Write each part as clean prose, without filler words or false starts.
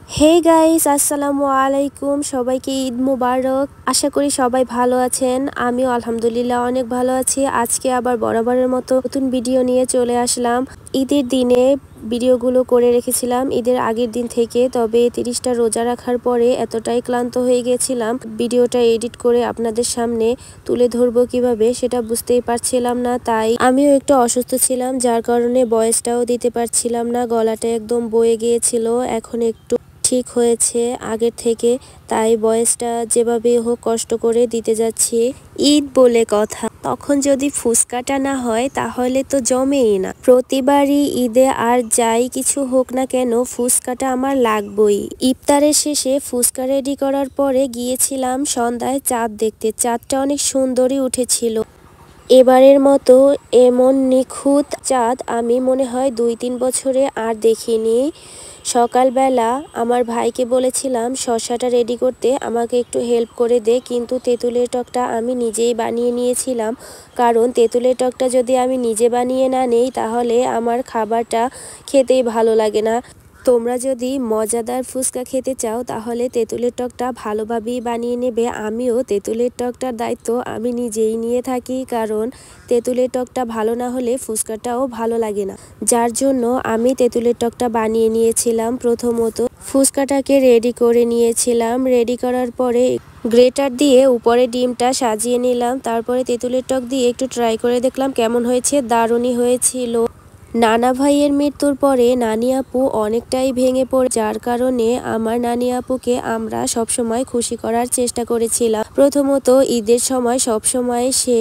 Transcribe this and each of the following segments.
Hey guys, আসসালামু আলাইকুম। সবাইকে ঈদ মুবারক। আশা করি সবাই ভালো আছেন। আমিও আলহামদুলিল্লাহ অনেক ভালো আছি। আজকে আবার বরাবরের মতো নতুন ভিডিও নিয়ে চলে আসলাম। ঈদের দিনে ভিডিওগুলো করে রেখেছিলাম ঈদের আগের দিন থেকে, তবে 30টা রোজা রাখার পরে এতটাই ক্লান্ত হয়ে গেছিলাম, ভিডিওটা এডিট করে আপনাদের সামনে তুলে ধরবো কিভাবে সেটা বুঝতেই পারছিলাম না। তাই আমিও একটু অসুস্থ ছিলাম, যার কারণে ভয়েসটাও দিতে পারছিলাম না। গলাটা একদম বয়ে গিয়েছিল, এখন একটু ঠিক হয়েছে আগের থেকে। তাই ভয়েসটা যেভাবে হোক কষ্ট করে দিতে যাচ্ছি। ঈদ বলে কথা, তখন যদি ফুচকাটা না হয় তাহলে তো জমেই না। প্রতিবারই ঈদে আর যাই কিছু হোক না কেন ফুচকাটা আমার লাগবেই। ইফতারের শেষে ফুচকা রেডি করার পরে গিয়েছিলাম সন্ধ্যায় চাঁদ দেখতে। চাঁদটা অনেক সুন্দরই উঠেছিল। এবারের মতো এমন নিখুঁত চাঁদ আমি মনে হয় 2-3 বছরে আর দেখিনি। সকালবেলা আমার ভাইকে বলেছিলাম শসাটা রেডি করতে, আমাকে একটু হেল্প করে দে, কিন্তু তেঁতুলের টকটা আমি নিজেই বানিয়ে নিয়েছিলাম। কারণ তেঁতুলের টকটা যদি আমি নিজে বানিয়ে না নেই তাহলে আমার খাবারটা খেতেই ভালো লাগে না। তোমরা যদি মজাদার ফুচকা খেতে চাও তাহলে তেঁতুলের টকটা ভালোভাবেই বানিয়ে নেবে। আমিও তেঁতুলের টকটার দায়িত্ব আমি নিজেই নিয়ে থাকি, কারণ তেঁতুলের টকটা ভালো না হলে ফুচকাটাও ভালো লাগে না। যার জন্য আমি তেঁতুলের টকটা বানিয়ে নিয়েছিলাম। প্রথমত ফুচকাটাকে রেডি করে নিয়েছিলাম। রেডি করার পরে গ্রেটার দিয়ে উপরে ডিমটা সাজিয়ে নিলাম। তারপরে তেঁতুলের টক দিয়ে একটু ট্রাই করে দেখলাম কেমন হয়েছে। দারুণই হয়েছিল। নানা ভাইয়ের মৃত্যুর পরে নানি আপু অনেকটাই ভেঙে পড়ে, যার কারণে আমার নানি আপুকে আমরা সবসময় খুশি করার চেষ্টা করেছিলাম। প্রথমত ঈদের সময় সবসময় সে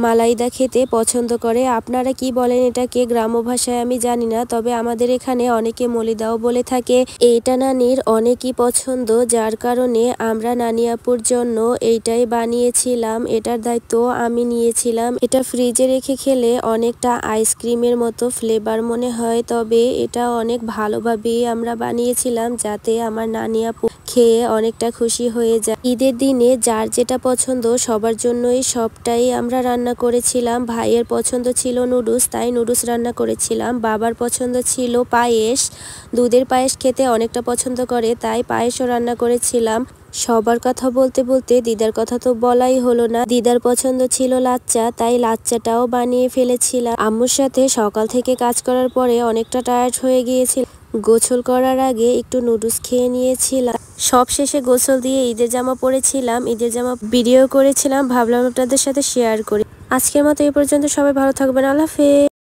মালাইদা খেতে পছন্দ করে। আপনারা কি বলেন এটাকে গ্রাম্য ভাষায় আমি জানি না, তবে আমাদের এখানে অনেকে মলিদাও বলে থাকে। এইটা নানির অনেকই পছন্দ, যার কারণে আমরা নানি আপুর জন্য এইটাই বানিয়েছিলাম। এটার দায়িত্ব আমি নিয়েছিলাম। এটা ফ্রিজে রেখে খেলে অনেকটা আইসক্রিমের মতো ফ্লেভার মনে হয়, তবে এটা অনেক ভালোভাবেই আমরা বানিয়েছিলাম যাতে আমার নানি আপু খেয়ে অনেকটা খুশি হয়ে যায়। ঈদের দিনে যার যেটা পছন্দ সবার জন্যই সবটাই আমরা রান্না করেছিলাম। ভাইয়ের পছন্দ ছিল নুডলস, তাই নুডলস রান্না করেছিলাম। বাবার পছন্দ ছিল পায়েস, দুধের পায়েস খেতে অনেকটা পছন্দ করে, তাই পায়েসও রান্না করেছিলাম। সবার কথা বলতে বলতে দিদার কথা তো বলাই হলো না। দিদার পছন্দ ছিল লাচ্চা, তাই লাচ্চাটাও বানিয়ে ফেলেছিলাম। আম্মুর সাথে সকাল থেকে কাজ করার পরে অনেকটা টায়ার্ড হয়ে গিয়েছিল। গোসল করার আগে একটু নুডলস খেয়ে নিয়েছিলাম। সব শেষে গোসল দিয়ে ঈদের জামা পরেছিলাম। ঈদের জামা ভিডিও করেছিলাম, ভাবলাম আপনাদের সাথে শেয়ার করি। আজকের মতো এই পর্যন্ত। সবাই ভালো থাকবেন। আল্লাহ হাফেজ।